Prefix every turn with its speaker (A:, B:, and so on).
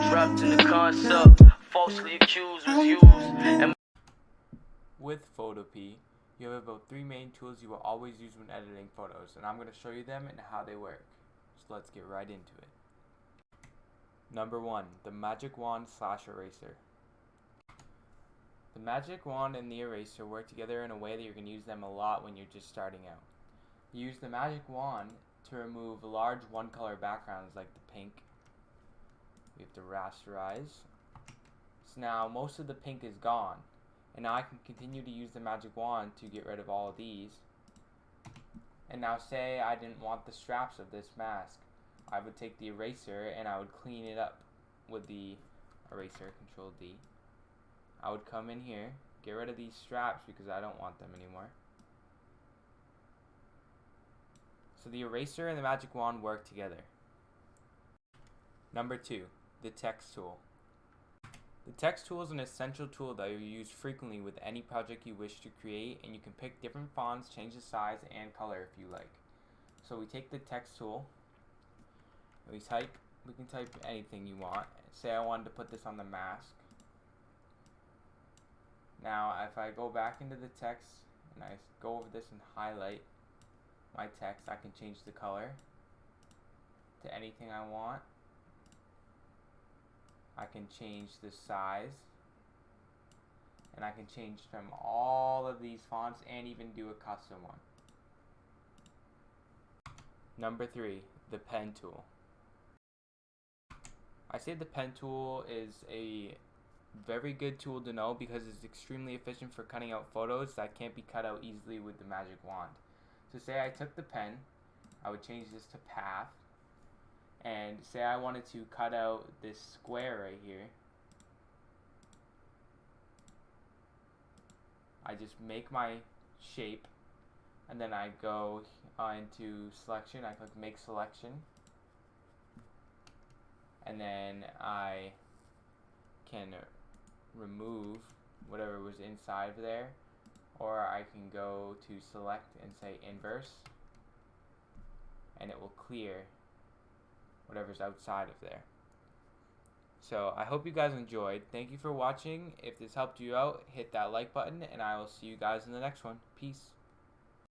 A: Trapped in the concept, falsely accused was used. And
B: with Photopea, you have about 3 main tools you will always use when editing photos, and I'm going to show you them and how they work. So let's get right into it. Number 1, the magic wand / eraser. The magic wand and the eraser work together in a way that you're going to use them a lot when you're just starting out. You use the magic wand to remove large one-color backgrounds like the pink. We have to rasterize. So now most of the pink is gone, and now I can continue to use the magic wand to get rid of all of these. And now say I didn't want the straps of this mask. I would take the eraser and I would clean it up with the eraser, Control D. I would come in here, get rid of these straps because I don't want them anymore. So the eraser and the magic wand work together. Number 2, the text tool. The text tool is an essential tool that you use frequently with any project you wish to create, and you can pick different fonts, change the size and color if you like. So we take the text tool, we can type anything you want. Say I wanted to put this on the mask. Now if I go back into the text and I go over this and highlight my text, I can change the color to anything I want. I can change the size, and I can change from all of these fonts and even do a custom one. Number 3, the pen tool. I say the pen tool is a very good tool to know because it's extremely efficient for cutting out photos that can't be cut out easily with the magic wand. So say I took the pen, I would change this to path, and say I wanted to cut out this square right here. I just make my shape, and then I go into selection, I click make selection, and then I can remove whatever was inside of there, or I can go to select and say inverse, and it will clear whatever's outside of there. So I hope you guys enjoyed. Thank you for watching. If this helped you out, hit that like button, and I will see you guys in the next one. Peace.